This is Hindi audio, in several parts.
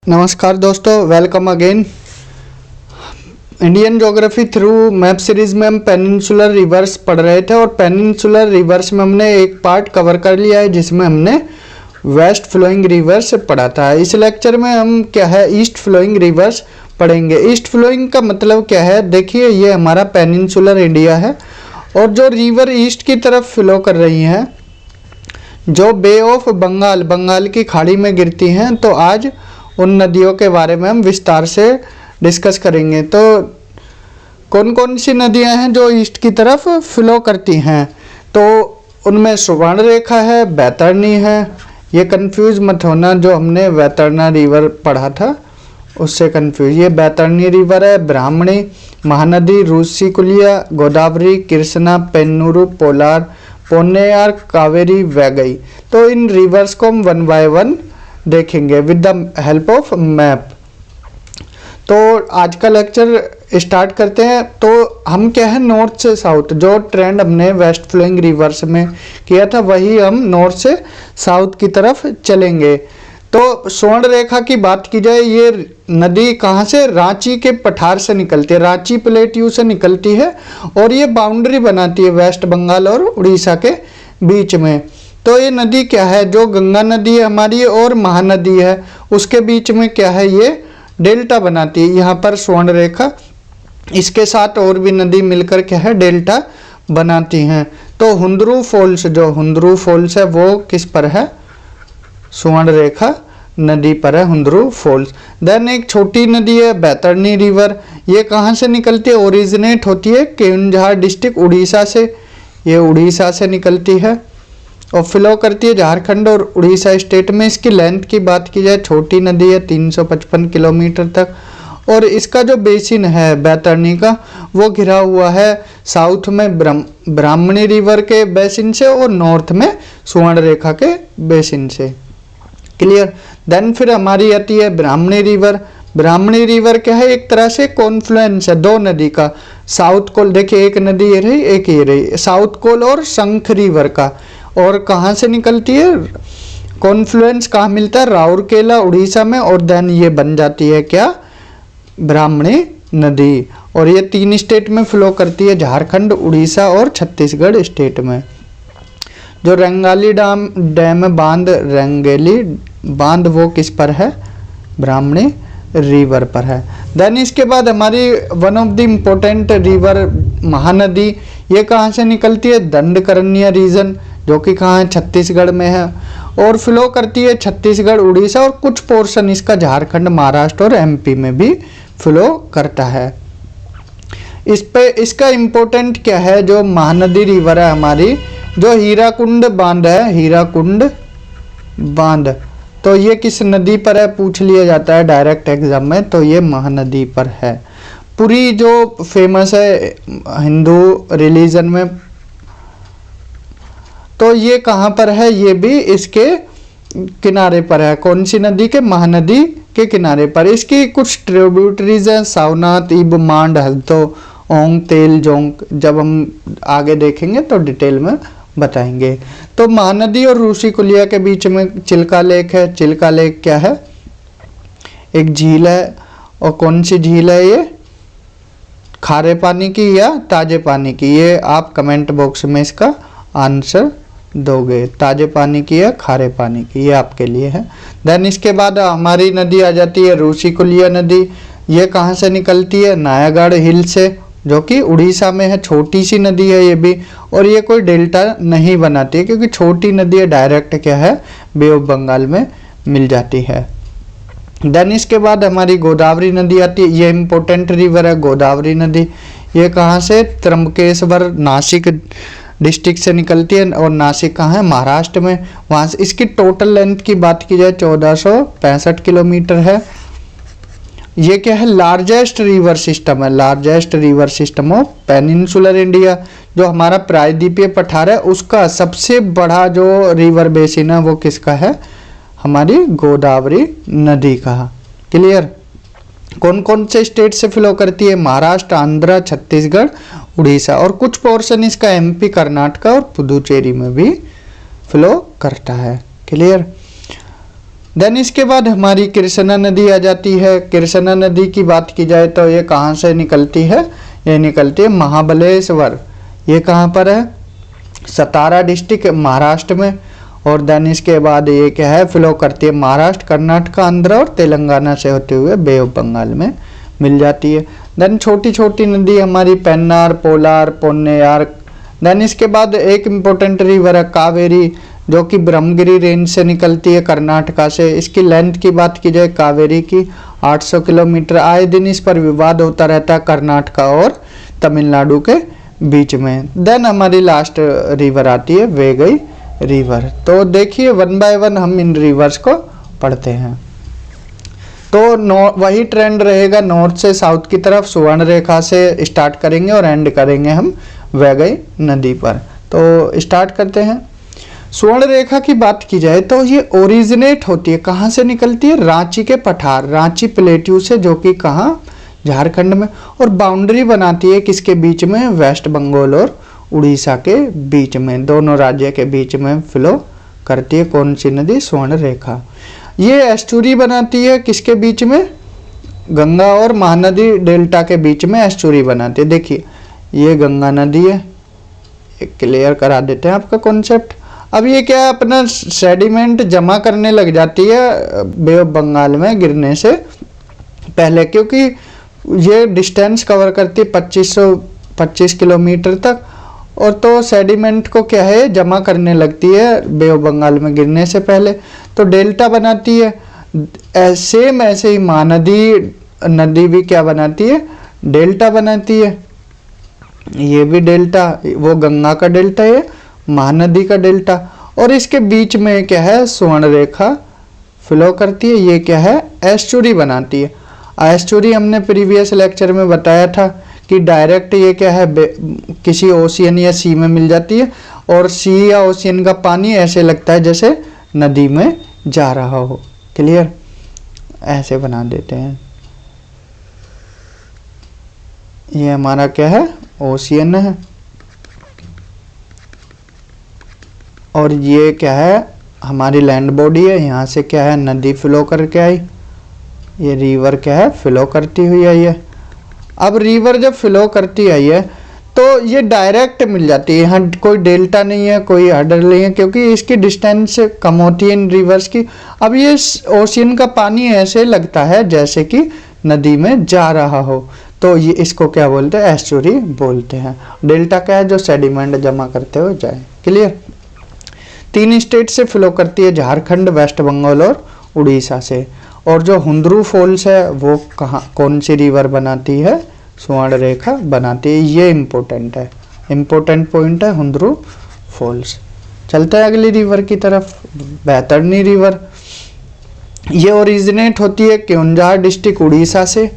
नमस्कार दोस्तों, welcome again. Indian geography through map series में हम पेनिनसुलर रिवर्स पढ़ रहे थे और पेनिनसुलर रिवर्स में हमने एक पार्ट कवर कर लिया है जिसमें हमने वेस्ट फ्लोइंग रिवर्स पढ़ा था। इस लेक्चर में हम क्या है ईस्ट फ्लोइंग रिवर्स पढ़ेंगे। ईस्ट फ्लोइंग का मतलब क्या है, देखिए ये हमारा पेनिनसुलर इंडिया है और जो रिवर ईस्ट की तरफ फ्लो कर रही हैं, जो बे ऑफ बंगाल की खाड़ी में गिरती हैं, तो आज उन नदियों के बारे में हम विस्तार से डिस्कस करेंगे। तो कौन कौन सी नदियां हैं जो ईस्ट की तरफ फ्लो करती हैं, तो उनमें सुवर्ण रेखा है, बैतरणी है। ये कंफ्यूज मत होना, जो हमने बैतरणी रिवर पढ़ा था उससे कंफ्यूज। ये बैतरणी रिवर है, ब्राह्मणी, महानदी, रूसिकुलिया, गोदावरी, कृष्णा, पेन्नूर, पोलार, पोन्नैयार, कावेरी, वैगई। तो इन रिवर्स को हम वन बाय वन देखेंगे with the help of map. तो आज का लेक्चर स्टार्ट करते हैं। तो हम क्या है नॉर्थ से साउथ, जो ट्रेंड हमने वेस्ट फ्लोइंग रिवर्स में किया था वही हम नॉर्थ से साउथ की तरफ चलेंगे। तो स्वर्ण रेखा की बात की जाए, ये नदी कहाँ से, रांची के पठार से निकलती है, रांची प्लेट्यू से निकलती है और ये बाउंड्री बनाती है वेस्ट बंगाल और उड़ीसा के बीच में। तो ये नदी क्या है, जो गंगा नदी है हमारी और महानदी है उसके बीच में क्या है, ये डेल्टा बनाती है। यहाँ पर स्वर्ण रेखा, इसके साथ और भी नदी मिलकर क्या है डेल्टा बनाती हैं। तो हुंदरू फॉल्स, जो हुंदरू फॉल्स है वो किस पर है, स्वर्ण रेखा नदी पर है हुंदरू फॉल्स। देन एक छोटी नदी है बैतरणी रिवर, ये कहाँ से निकलती है, ओरिजिनेट होती है केंझार डिस्ट्रिक्ट उड़ीसा से। ये उड़ीसा से निकलती है और फ्लो करती है झारखंड और उड़ीसा स्टेट में। इसकी लेंथ की बात की जाए, छोटी नदी है 355 किलोमीटर तक और इसका जो बेसिन है बैतरणी का वो घिरा हुआ है साउथ में ब्राह्मणी रिवर के बेसिन से और नॉर्थ में स्वर्ण रेखा के बेसिन से। क्लियर। देन फिर हमारी आती है ब्राह्मणी रिवर। ब्राह्मणी रिवर क्या है, एक तरह से कॉन्फ्लुएंस है दो नदी का। साउथ कोल, देखिए एक नदी ये रही एक ये रही, साउथ कोल और शंख रिवर का। और कहाँ से निकलती है, कॉन्फ्लुएंस कहाँ मिलता है, राउरकेला उड़ीसा में, और देन ये बन जाती है क्या, ब्राह्मणी नदी। और ये 3 स्टेट में फ्लो करती है, झारखंड, उड़ीसा और छत्तीसगढ़ स्टेट में। जो रंगाली डैम बांध, रंगेली बांध वो किस पर है, ब्राह्मणी रिवर पर है। देन इसके बाद हमारी one of the important river Mahanadi, ये कहाँ से निकलती है, दंडकरण्य रीजन, जो कि कहाँ है, छत्तीसगढ़ में है और फ्लो करती है छत्तीसगढ़, उड़ीसा और कुछ पोर्शन इसका झारखंड, महाराष्ट्र और एमपी में भी फ्लो करता है। इस पे इसका इम्पोर्टेंट क्या है, जो महानदी रिवर है हमारी, जो हीराकुंड बांध है, हीराकुंड बांध, तो ये किस नदी पर है पूछ लिया जाता है डायरेक्ट एग्जाम में, तो ये महानदी पर है। पुरी जो फेमस है हिंदू रिलीजन में, तो ये कहाँ पर है, ये भी इसके किनारे पर है। कौन सी नदी के, महानदी के किनारे पर। इसकी कुछ ट्रिब्यूटरीज हैं, सावनाथ, इब, मांड, हल्दो, ओंग, तेल, जोंक, जब हम आगे देखेंगे तो डिटेल में बताएंगे। तो महानदी और रूसिकुलिया के बीच में चिल्का लेक है। चिल्का लेक क्या है, एक झील है। और कौन सी झील है ये, खारे पानी की या ताजे पानी की, ये आप कमेंट बॉक्स में इसका आंसर दोगे, ताजे पानी की या खारे पानी की, ये आपके लिए है। देन इसके बाद हमारी नदी आ जाती है रूसिकुलिया नदी। ये कहाँ से निकलती है, नायागढ़ हिल से, जो कि उड़ीसा में है। छोटी सी नदी है ये भी, और ये कोई डेल्टा नहीं बनाती है क्योंकि छोटी नदी है, डायरेक्ट क्या है बे ऑफ बंगाल में मिल जाती है। देन इसके बाद हमारी गोदावरी नदी आती है। ये इंपॉर्टेंट रिवर है गोदावरी नदी। ये कहाँ से, त्र्यंबकेश्वर नासिक डिस्ट्रिक्ट से निकलती है और नासिक कहाँ है, महाराष्ट्र में। वहाँ से इसकी टोटल लेंथ की बात की जाए 1465 किलोमीटर है। ये क्या है, लार्जेस्ट रिवर सिस्टम है, largest river system of peninsular India. जो हमारा प्रायद्वीपीय पठार है उसका सबसे बड़ा जो रिवर बेसिन है वो किसका है, हमारी गोदावरी नदी का। क्लियर। कौन कौन से स्टेट से फ्लो करती है, महाराष्ट्र, आंध्र, छत्तीसगढ़, उड़ीसा और कुछ पोर्शन इसका एमपी, कर्नाटका और पुदुचेरी में भी फ्लो करता है। क्लियर। देन इसके बाद हमारी कृष्णा नदी आ जाती है। कृष्णा नदी की बात की जाए तो ये कहाँ से निकलती है, ये निकलती है महाबलेश्वर। ये कहाँ पर है, सतारा डिस्ट्रिक्ट महाराष्ट्र में। और देन इसके बाद ये क्या है, फ्लो करती है महाराष्ट्र, कर्नाटक, आंध्र और तेलंगाना से होते हुए बे ऑफ बंगाल में मिल जाती है। देन छोटी छोटी नदी हमारी पेन्नार, पोलार, पोन्नेयार। देन इसके बाद एक इम्पोर्टेंट रिवर है कावेरी, जो कि ब्रह्मगिरी रेंज से निकलती है कर्नाटका से। इसकी लेंथ की बात की जाए कावेरी की 800 किलोमीटर। आए दिन इस पर विवाद होता रहता है कर्नाटका और तमिलनाडु के बीच में। देन हमारी लास्ट रिवर आती है वेगई रिवर। तो देखिए वन बाय वन हम इन रिवर्स को पढ़ते हैं। तो वही ट्रेंड रहेगा, नॉर्थ से साउथ की तरफ सुवर्ण रेखा से स्टार्ट करेंगे और एंड करेंगे हम वैगई नदी पर। तो स्टार्ट करते हैं। सुवर्ण रेखा की बात की जाए तो ये ओरिजिनेट होती है, कहाँ से निकलती है, रांची के पठार, रांची प्लेट्यू से, जो कि कहाँ, झारखंड में। और बाउंड्री बनाती है किसके बीच में, वेस्ट बंगाल और उड़ीसा के बीच में, दोनों राज्य के बीच में फ्लो करती है कौन सी नदी, स्वर्ण रेखा। ये एस्चुरी बनाती है किसके बीच में, गंगा और महानदी डेल्टा के बीच में एस्चुरी बनाती है। देखिए ये गंगा नदी है, एक क्लियर करा देते हैं आपका कॉन्सेप्ट। अब ये क्या है, अपना सेडिमेंट जमा करने लग जाती है बे ऑफ बंगाल में गिरने से पहले, क्योंकि ये डिस्टेंस कवर करती है 2525 किलोमीटर तक। और तो सेडिमेंट को क्या है, जमा करने लगती है बे ऑफ बंगाल में गिरने से पहले, तो डेल्टा बनाती है। सेम ऐसे ही महानदी नदी भी क्या बनाती है, डेल्टा बनाती है। ये भी डेल्टा, वो गंगा का डेल्टा है, महानदी का डेल्टा। और इसके बीच में क्या है, स्वर्ण रेखा फ्लो करती है। ये क्या है, एस्चुरी बनाती है। एस्चुरी हमने प्रीवियस लेक्चर में बताया था कि डायरेक्ट ये क्या है, किसी ओशियन या सी में मिल जाती है, और सी या ओशियन का पानी ऐसे लगता है जैसे नदी में जा रहा हो। क्लियर, ऐसे बना देते हैं। ये हमारा क्या है, ओशियन है, और ये क्या है, हमारी लैंड बॉडी है। यहाँ से क्या है, नदी फ्लो करके आई, ये रिवर क्या है, फ्लो करती हुई आई है। अब रिवर जब फ्लो करती आई है तो ये डायरेक्ट मिल जाती है, यहाँ कोई डेल्टा नहीं है, कोई हर्डल नहीं है, क्योंकि इसकी डिस्टेंस कम होती है इन रिवर्स की। अब ये ओशियन का पानी ऐसे लगता है जैसे कि नदी में जा रहा हो, तो ये इसको क्या बोलते हैं, एस्चुरी बोलते हैं। डेल्टा क्या है, जो सेडिमेंट जमा करते हुए जाए। क्लियर। 3 स्टेट से फ्लो करती है, झारखंड, वेस्ट बंगाल और उड़ीसा से। और जो हुंद्रू फॉल्स है वो कहाँ, कौन सी रिवर बनाती है, स्वर्ण रेखा बनाती है। ये इम्पोर्टेंट है, इम्पोर्टेंट पॉइंट है हुंद्रू फॉल्स। चलते हैं अगली रिवर की तरफ, बैतरनी रिवर। ये ओरिजिनेट होती है केओंझार डिस्ट्रिक्ट उड़ीसा से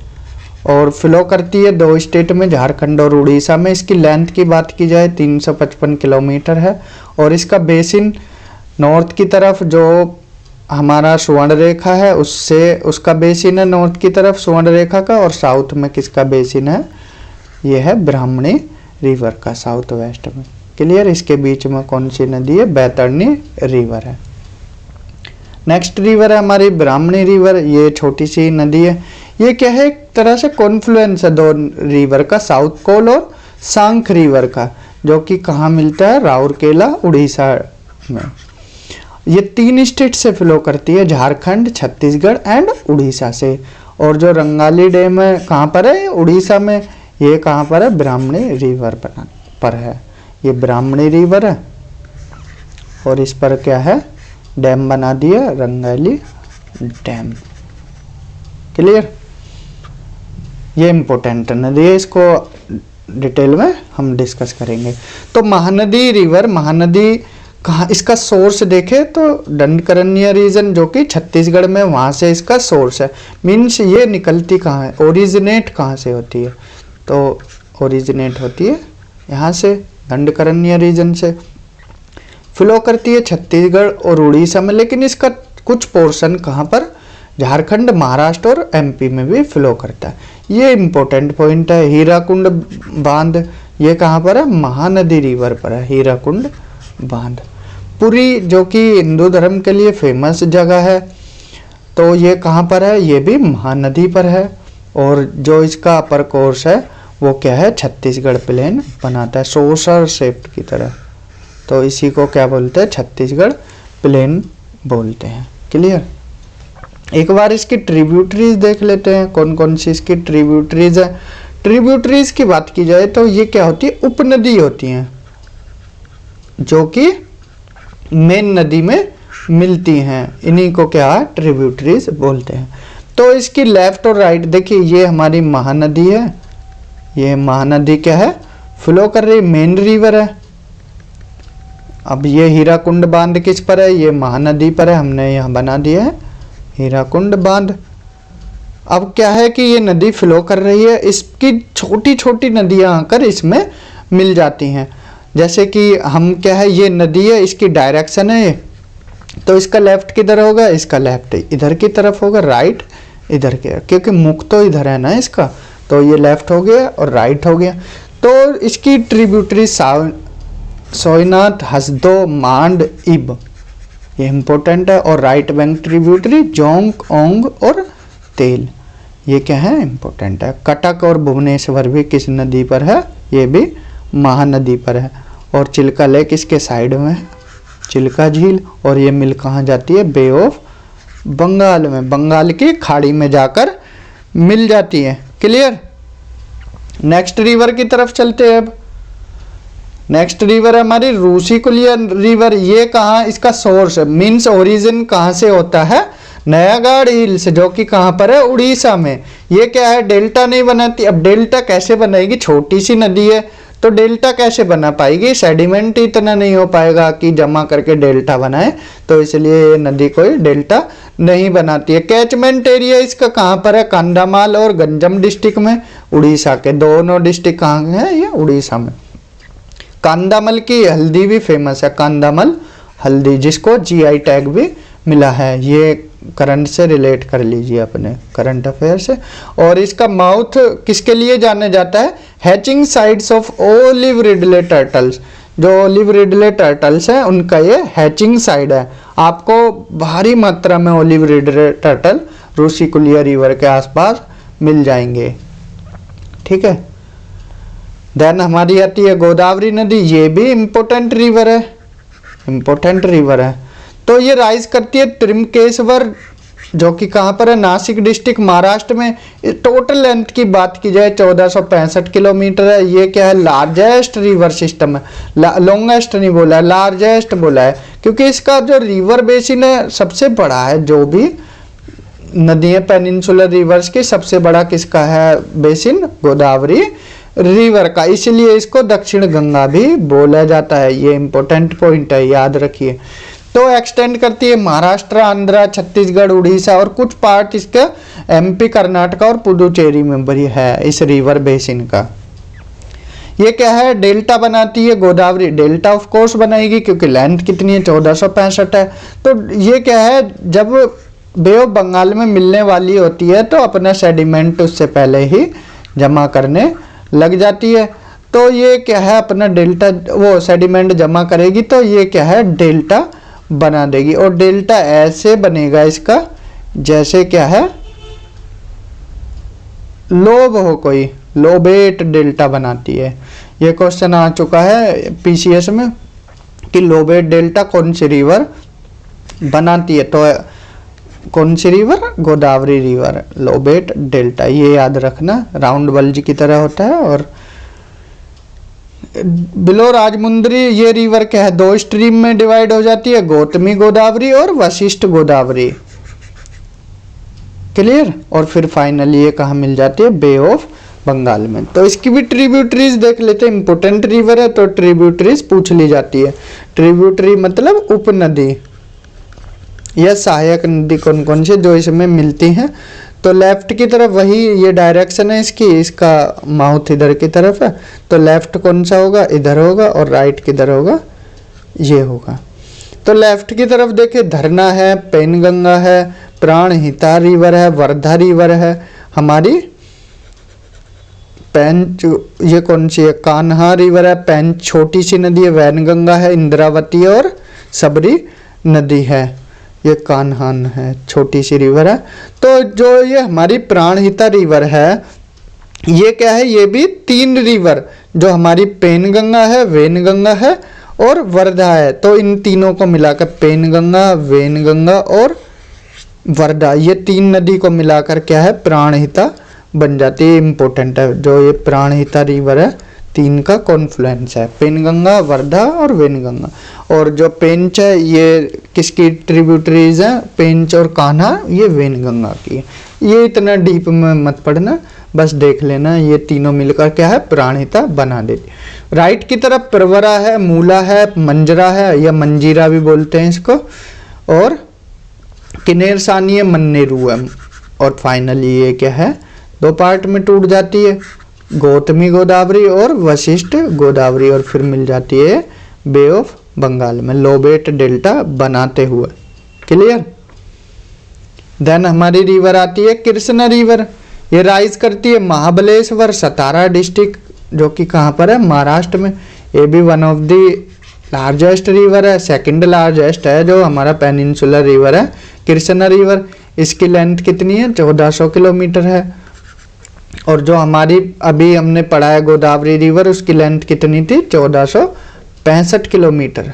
और फ्लो करती है 2 स्टेट में, झारखंड और उड़ीसा में। इसकी लेंथ की बात की जाए 355 किलोमीटर है। और इसका बेसिन नॉर्थ की तरफ जो हमारा स्वर्ण रेखा है उससे, उसका बेसिन है नॉर्थ की तरफ स्वर्ण रेखा का, और साउथ में किसका बेसिन है, ये है ब्राह्मणी रिवर का, साउथ वेस्ट में। क्लियर। इसके बीच में कौन सी नदी है, बैतरनी रिवर है। नेक्स्ट रिवर है हमारी ब्राह्मणी रिवर। ये छोटी सी नदी है, ये क्या है, एक तरह से कॉन्फ्लुएंस है 2 रिवर का, साउथ कोल और सांख रिवर का, जो कि कहाँ मिलता है, राउरकेला उड़ीसा में। ये 3 स्टेट से फ्लो करती है, झारखंड, छत्तीसगढ़ एंड उड़ीसा से। और जो रंगाली डैम है कहाँ पर है, उड़ीसा में। ये कहाँ पर है, ब्राह्मणी रिवर पर है। ये ब्राह्मणी रिवर है और इस पर क्या है, डैम बना दिया, रंगाली डैम। क्लियर। ये इम्पोर्टेंट नदी है, इसको डिटेल में हम डिस्कस करेंगे। तो महानदी रिवर, महानदी कहाँ, इसका सोर्स देखे तो दंडकारण्य रीजन, जो कि छत्तीसगढ़ में, वहाँ से इसका सोर्स है। मीन्स ये निकलती कहाँ है, ओरिजिनेट कहाँ से होती है, तो ओरिजिनेट होती है यहाँ से, दंडकारण्य रीजन से। फ्लो करती है छत्तीसगढ़ और उड़ीसा में, लेकिन इसका कुछ पोर्शन कहाँ पर, झारखंड, महाराष्ट्र और एमपी में भी फ्लो करता है। ये इम्पोर्टेंट पॉइंट है। हीराकुंड बांध, ये कहाँ पर है, महानदी रिवर पर है, हीराकुंड बांध। पुरी, जो कि हिंदू धर्म के लिए फेमस जगह है, तो ये कहाँ पर है, ये भी महानदी पर है। और जो इसका अपर कोर्स है वो क्या है, छत्तीसगढ़ प्लेन बनाता है सोसर शेप की तरह। तो इसी को क्या बोलते हैं, छत्तीसगढ़ प्लेन बोलते हैं। क्लियर। एक बार इसकी ट्रिब्यूटरीज देख लेते हैं, कौन कौन सी इसकी ट्रिब्यूटरीज है। ट्रिब्यूटरीज की बात की जाए तो ये क्या होती है, उपनदी होती हैं जो कि मेन नदी में मिलती हैं, इन्हीं को क्या है, ट्रिब्यूटरीज बोलते हैं। तो इसकी लेफ्ट और राइट देखिए, ये हमारी महानदी है, ये महानदी क्या है, फ्लो कर रही मेन रिवर है। अब ये हीराकुंड बांध किस पर है, ये महानदी पर है, हमने यहाँ बना दिया है हीराकुंड बांध। अब क्या है कि ये नदी फ्लो कर रही है, इसकी छोटी छोटी नदियाँ आकर इसमें मिल जाती हैं। जैसे कि हम क्या है, ये नदी है, इसकी डायरेक्शन है ये, तो इसका लेफ्ट किधर होगा, इसका लेफ्ट इधर की तरफ होगा, राइट इधर के, क्योंकि मुख तो इधर है ना इसका, तो ये लेफ्ट हो गया और राइट हो गया। तो इसकी ट्रिब्यूटरी सोयनाथ, हसदो, मांड, इब, ये इंपॉर्टेंट है। और राइट बैंक ट्रिब्यूटरी जोंक, ओंग और तेल, ये क्या है, इंपॉर्टेंट है। कटक और भुवनेश्वर भी किस नदी पर है, ये भी महानदी पर है। और चिल्का लेक इसके साइड में है, चिल्का झील। और ये मिल कहाँ जाती है, बे ऑफ बंगाल में, बंगाल की खाड़ी में जाकर मिल जाती है। क्लियर। नेक्स्ट रिवर की तरफ चलते हैं। अब नेक्स्ट रिवर है हमारी रूसिकुलिया रिवर। ये कहाँ, इसका सोर्स मीन्स ओरिजिन कहाँ से होता है, नयागढ़ हिल्स, जो कि कहाँ पर है, उड़ीसा में। ये क्या है, डेल्टा नहीं बनाती। अब डेल्टा कैसे बनाएगी, छोटी सी नदी है तो डेल्टा कैसे बना पाएगी, सेडिमेंट इतना नहीं हो पाएगा कि जमा करके डेल्टा बनाए, तो इसलिए ये नदी कोई डेल्टा नहीं बनाती है। कैचमेंट एरिया इसका कहाँ पर है, कंधामाल और गंजम डिस्ट्रिक्ट में, उड़ीसा के दोनों डिस्ट्रिक्ट कहाँ है, ये उड़ीसा में। कांदामल की हल्दी भी फेमस है, कांदामल हल्दी, जिसको जीआई टैग भी मिला है। ये करंट से रिलेट कर लीजिए अपने करंट अफेयर से। और इसका माउथ किसके लिए जाना जाता है, hatching sides of olive Ridley turtles, जो ओलिव रिडले टर्टल्स हैं उनका ये हैचिंग साइड है। आपको भारी मात्रा में ओलिव रिडले टर्टल रूसिकुलिया रिवर के आसपास मिल जाएंगे। ठीक है। देन हमारी आती है गोदावरी नदी, ये भी इम्पोर्टेंट रिवर है, इम्पोर्टेंट रिवर है। तो ये राइज करती है त्रिमकेश्वर, जो कि कहाँ पर है, नासिक डिस्ट्रिक्ट महाराष्ट्र में। टोटल लेंथ की बात की जाए 1465 किलोमीटर है। ये क्या है, लार्जेस्ट रिवर सिस्टम है, लॉन्गेस्ट नहीं बोला है, लार्जेस्ट बोला है, क्योंकि इसका जो रिवर बेसिन है सबसे बड़ा है। जो भी नदी है पेनिनसुलर रिवर्स की, सबसे बड़ा किसका है बेसिन, गोदावरी रिवर का, इसलिए इसको दक्षिण गंगा भी बोला जाता है। ये इंपॉर्टेंट पॉइंट है, याद रखिए। तो एक्सटेंड करती है महाराष्ट्र, आंध्र, छत्तीसगढ़, उड़ीसा और कुछ पार्ट इसका एमपी, कर्नाटक और पुडुचेरी में भी है इस रिवर बेसिन का। ये क्या है, डेल्टा बनाती है गोदावरी, डेल्टा ऑफ कोर्स बनाएगी क्योंकि लेंथ कितनी है, 1465 है। तो ये क्या है, जब बे ऑफ बंगाल में मिलने वाली होती है तो अपना सेडिमेंट उससे पहले ही जमा करने लग जाती है। तो ये क्या है, अपना डेल्टा वो सेडिमेंट जमा करेगी, तो ये क्या है, डेल्टा बना देगी। और डेल्टा ऐसे बनेगा इसका जैसे क्या है, लोब हो कोई, लोबेट डेल्टा बनाती है। ये क्वेश्चन आ चुका है पीसीएस में कि लोबेट डेल्टा कौन सी रिवर बनाती है, तो कौन सी river, Godavari river, lobate delta, ये याद रखना, राउंड बल्ज की तरह होता है। और बिलो राजमुंद्री ये रिवर क्या है, दो स्ट्रीम में डिवाइड हो जाती है, गौतमी गोदावरी और वशिष्ठ गोदावरी। क्लियर। और फिर फाइनली ये कहाँ मिल जाती है, बे ऑफ बंगाल में। तो इसकी भी ट्रिब्यूटरीज देख लेते हैं, इंपोर्टेंट रिवर है तो ट्रिब्यूटरीज पूछ ली जाती है। ट्रिब्यूटरी मतलब उपनदी या सहायक नदी कौन कौन सी जो इसमें मिलती हैं। तो लेफ्ट की तरफ वही ये डायरेक्शन है इसकी, इसका माउथ इधर की तरफ है, तो लेफ्ट कौन सा होगा, इधर होगा, और राइट किधर होगा, ये होगा। तो लेफ्ट की तरफ देखिए, धरना है, पेनगंगा है, प्राणहिता रिवर है, वर्धा रिवर है, हमारी पेंच, ये कौन सी है, कान्हा रिवर है, पेंच छोटी सी नदी है, वैनगंगा है, इंद्रावती और सबरी नदी है। ये कान्हान है, छोटी सी रिवर है। तो जो ये हमारी प्राणहिता रिवर है, ये क्या है, ये भी 3 रिवर, जो हमारी पेनगंगा है, वेनगंगा है और वर्धा है, तो इन तीनों को मिलाकर पेनगंगा, वेनगंगा और वर्धा, ये 3 नदी को मिलाकर क्या है, प्राणहिता बन जाती है। इम्पोर्टेंट है, जो ये प्राणहिता रिवर है 3 का कॉन्फ्लुएंस है, पेनगंगा, वर्धा और वेनगंगा। और जो पेंच है ये किसकी ट्रिब्यूटरीज हैं, पेंच और कान्हा, ये वेनगंगा की है। ये इतना डीप में मत पढ़ना, बस देख लेना, ये तीनों मिलकर क्या है, प्राणहिता बना देती। राइट की तरफ प्रवरा है, मूला है, मंजरा है या मंजीरा भी बोलते हैं इसको, और किन्नेरसानी है, मन्नेरू है। और फाइनली ये क्या है, 2 पार्ट में टूट जाती है, गौतमी गोदावरी और वशिष्ठ गोदावरी, और फिर मिल जाती है बे ऑफ बंगाल में, लोबेट डेल्टा बनाते हुए। क्लियर। देन हमारी रिवर आती है कृष्णा रिवर, ये राइज करती है महाबलेश्वर, सतारा डिस्ट्रिक्ट, जो कि कहाँ पर है, महाराष्ट्र में। ये भी one of the largest river है, सेकंड लार्जेस्ट है जो हमारा पेनिनसुलर रिवर है कृष्णा रिवर। इसकी लेंथ कितनी है, 1400 किलोमीटर है। और जो हमारी अभी हमने पढ़ा है गोदावरी रिवर, उसकी लेंथ कितनी थी, 1465 किलोमीटर।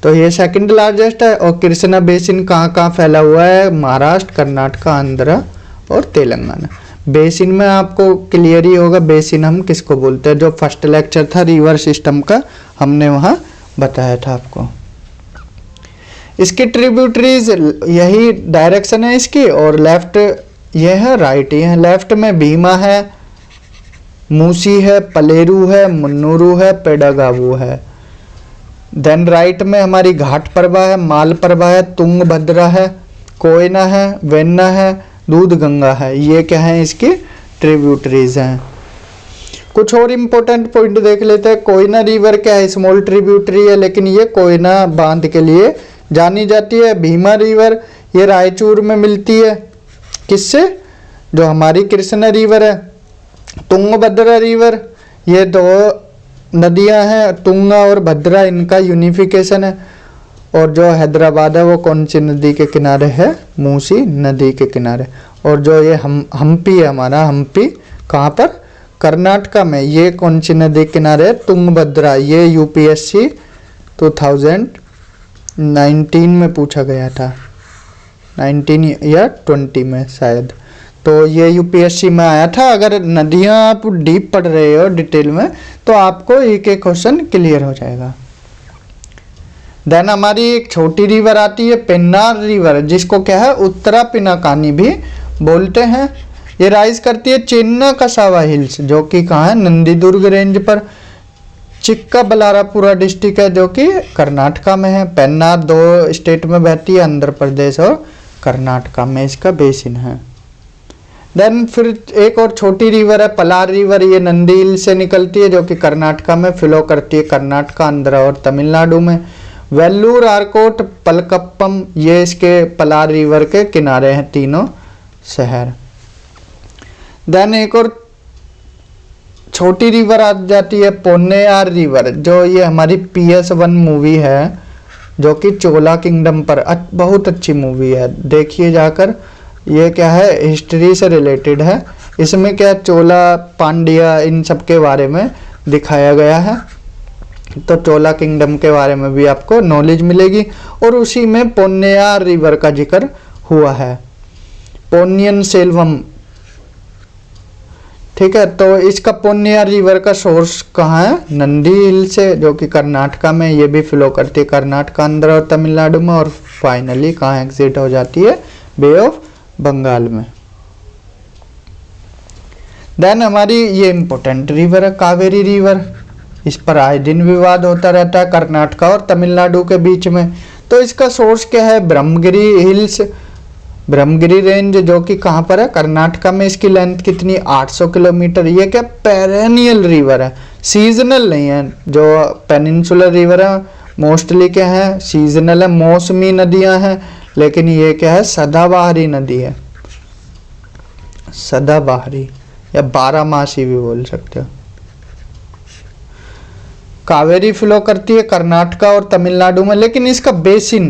तो ये सेकंड लार्जेस्ट है। और कृष्णा बेसिन कहाँ कहाँ फैला हुआ है, महाराष्ट्र, कर्नाटक, आंध्र और तेलंगाना। बेसिन में आपको क्लियर ही होगा बेसिन हम किसको बोलते हैं, जो फर्स्ट लेक्चर था रिवर सिस्टम का, हमने वहाँ बताया था आपको। इसकी ट्रिब्यूटरीज, यही डायरेक्शन है इसकी, और लेफ्ट ये है, राइट ये है। लेफ्ट में भीमा है, मूसी है, पलेरू है, मुन्नूरू है, पेडागावू है। देन राइट में हमारी घाटप्रभा है, मालप्रभा है, तुंगभद्रा है, कोयना है, वेन्ना है, दूध गंगा है। ये क्या है, इसकी ट्रिब्यूटरीज हैं। कुछ और इम्पोर्टेंट पॉइंट देख लेते हैं। कोयना रिवर क्या है, स्मॉल ट्रिब्यूटरी है, लेकिन ये कोयना बांध के लिए जानी जाती है। भीमा रिवर ये रायचूर में मिलती है, किससे, जो हमारी कृष्णा रिवर है। तुंगभद्रा रिवर, ये 2 नदियां हैं, तुंगा और भद्रा, इनका यूनिफिकेशन है। और जो हैदराबाद है वो कौन सी नदी के किनारे है, मूसी नदी के किनारे। और जो ये हम्पी है हमारा, हम्पी कहाँ पर, कर्नाटका में। ये कौन सी नदी के किनारे है, तुंगभद्रा। ये यूपीएससी 2019 में पूछा गया था, 19 या 20 में शायद। तो ये यूपीएससी में आया था। अगर नदियां आप डीप पढ़ रहे हो डिटेल में, तो आपको एक एक क्वेश्चन क्लियर हो जाएगा। देन हमारी एक छोटी रिवर आती है पेन्नार रिवर, जिसको क्या है, उत्तरा पिनाकानी भी बोलते हैं। ये राइज करती है चिन्ना कसावा हिल्स, जो कि कहाँ है, नंदीदुर्ग रेंज पर। चिक्का बलारापुरा डिस्ट्रिक्ट है, जो कि कर्नाटका में है। पेन्नार 2 स्टेट में बहती है, आंध्र प्रदेश और कर्नाटका में इसका बेसिन है। देन फिर एक और छोटी रिवर है पलार रिवर, ये नंदी हिल से निकलती है, जो कि कर्नाटका में फ्लो करती है, कर्नाटका, आंध्र और तमिलनाडु में। वेल्लूर, आरकोट, पलकप्पम, ये इसके पलार रिवर के किनारे हैं तीनों शहर। देन एक और छोटी रिवर आ जाती है पोन्नेयार रिवर, जो ये हमारी PS1 मूवी है, जो कि चोला किंगडम पर, बहुत अच्छी मूवी है, देखिए जाकर। ये क्या है, हिस्ट्री से रिलेटेड है। इसमें क्या, चोला, पांड्या, इन सब के बारे में दिखाया गया है। तो चोला किंगडम के बारे में भी आपको नॉलेज मिलेगी। और उसी में पोन्नेयार रिवर का जिक्र हुआ है, पोन्नियन सेल्वम। ठीक है, तो इसका पोन्नेयार रिवर का सोर्स कहाँ है, नंदी हिल से, जो कि कर्नाटका में। ये भी फ्लो करती है कर्नाटक, आंध्र और तमिलनाडु में। और फाइनली कहाँ एग्जिट हो जाती है, बे ऑफ बंगाल में। देन हमारी ये इंपॉर्टेंट रिवर है कावेरी रिवर, इस पर आए दिन विवाद होता रहता है कर्नाटका और तमिलनाडु के बीच में। तो इसका सोर्स क्या है, ब्रह्मगिरी हिल्स, ब्रह्मगिरी रेंज, जो कि कहाँ पर है, कर्नाटका में। इसकी लेंथ कितनी, 800 किलोमीटर। ये क्या, पेरेनियल रिवर है, सीजनल नहीं है। जो पेनिनसुलर रिवर है मोस्टली क्या है, सीजनल है, मौसमी नदियां हैं। लेकिन ये क्या है, सदाबहारी नदी है, सदाबहारी या 12 मासी भी बोल सकते हो। कावेरी फ्लो करती है कर्नाटका और तमिलनाडु में, लेकिन इसका बेसिन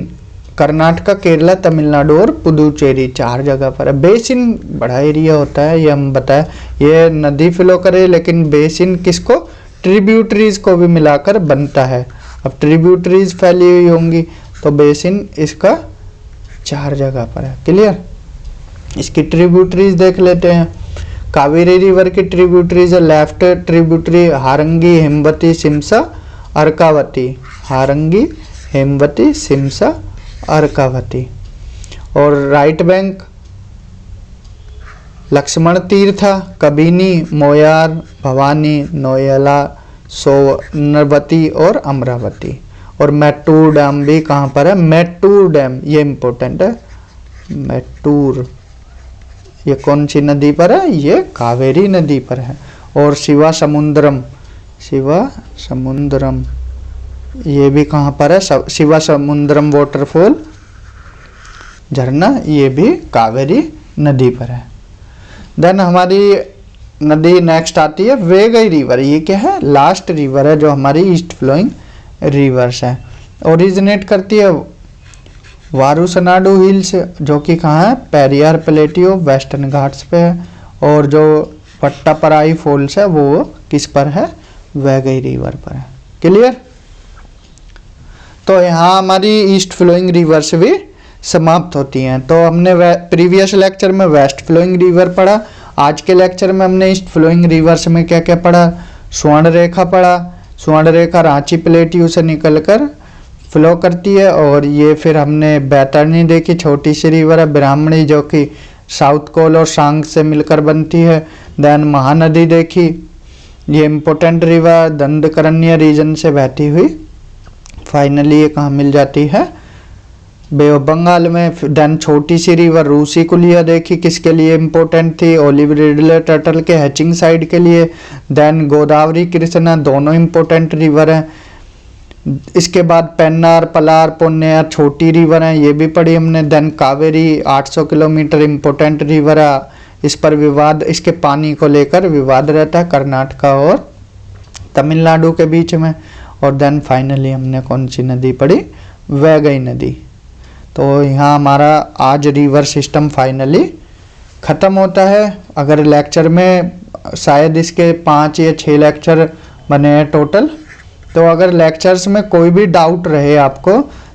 कर्नाटका, केरला, तमिलनाडु और पुदुचेरी 4 जगह पर है। बेसिन बड़ा एरिया होता है, ये हम बताएं। ये नदी फ्लो करे, लेकिन बेसिन किसको, ट्रिब्यूटरीज को भी मिलाकर बनता है। अब ट्रिब्यूटरीज फैली हुई होंगी तो बेसिन इसका 4 जगह पर है। क्लियर। इसकी ट्रिब्यूटरीज देख लेते हैं। कावेरी रिवर की ट्रिब्यूटरीज है, लेफ्ट ट्रिब्यूटरी हारंगी, हेमवती, सिमसा, अर्कावती। हारंगी, हेमवती, सिमसा, अर्कावती। और राइट बैंक लक्ष्मण तीर्थ, कबिनी, मोयार, भवानी, नोयला, सोनवती और अमरावती। और मैटूर डैम भी कहाँ पर है, मैटूर डैम, ये इंपॉर्टेंट है। मैटूर ये कौन सी नदी पर है, ये कावेरी नदी पर है। और शिवा समुद्रम, शिवा समुद्रम ये भी कहाँ पर है, शिवा समुद्रम वाटरफॉल झरना, ये भी कावेरी नदी पर है। देन हमारी नदी नेक्स्ट आती है वेगई रिवर। ये क्या है, लास्ट रिवर है जो हमारी ईस्ट फ्लोइंग रिवर्स है। ओरिजिनेट करती है वारुसनाडु हिल्स, जो कि कहाँ है, पेरियार प्लेटियो वेस्टर्न घाट्स पे है। और जो पट्टापराई फॉल्स है वो किस पर है, वैगई रिवर पर है। क्लियर। तो यहाँ हमारी ईस्ट फ्लोइंग रिवर्स भी समाप्त होती हैं। तो हमने प्रीवियस लेक्चर में वेस्ट फ्लोइंग रिवर पढ़ा, आज के लेक्चर में हमने ईस्ट फ्लोइंग रिवर्स में क्या क्या पढ़ा, स्वर्ण रेखा पढ़ा। स्वर्ण रेखा रांची प्लेटियो से निकलकर फ्लो करती है। और ये फिर हमने बैतरणी देखी, छोटी सी रिवर है। ब्राह्मणी जो कि साउथ कोल और सांग से मिलकर बनती है। देन महानदी देखी, ये इम्पोर्टेंट रिवर दंडकरण्य रीजन से बहती हुई फाइनली ये कहाँ मिल जाती है, बे ऑफ बंगाल में। देन छोटी सी रिवर रूसी कुलिया देखी, किसके लिए इम्पोर्टेंट थी, ओलिव रिडले टर्टल के हैचिंग साइड के लिए। देन गोदावरी कृष्णा दोनों इम्पोर्टेंट रिवर हैं। इसके बाद पेन्नार, पलार, पुन्नेर छोटी रिवर हैं, ये भी पढ़ी हमने। Then Kaveri 800 kilometre important river है, इस पर विवाद, इसके पानी को लेकर विवाद रहता है कर्नाटका और तमिलनाडु के बीच में। और देन फाइनली हमने कौन सी नदी पढ़ी, वैगई नदी। तो यहाँ हमारा आज रिवर सिस्टम फाइनली ख़त्म होता है। अगर लेक्चर में शायद इसके 5 या 6 लेक्चर बने हैं टोटल, तो अगर लेक्चर्स में कोई भी डाउट रहे आपको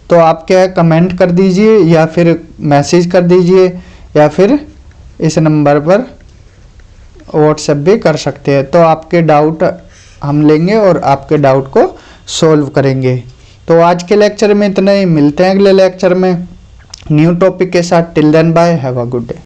तो आप क्या कमेंट कर दीजिए या फिर मैसेज कर दीजिए या फिर इस नंबर पर व्हाट्सएप भी कर सकते हैं। तो आपके डाउट हम लेंगे और आपके डाउट को सॉल्व करेंगे। तो आज के लेक्चर में इतना ही, मिलते हैं अगले लेक्चर में न्यू टॉपिक के साथ। Till then bye, have a good day.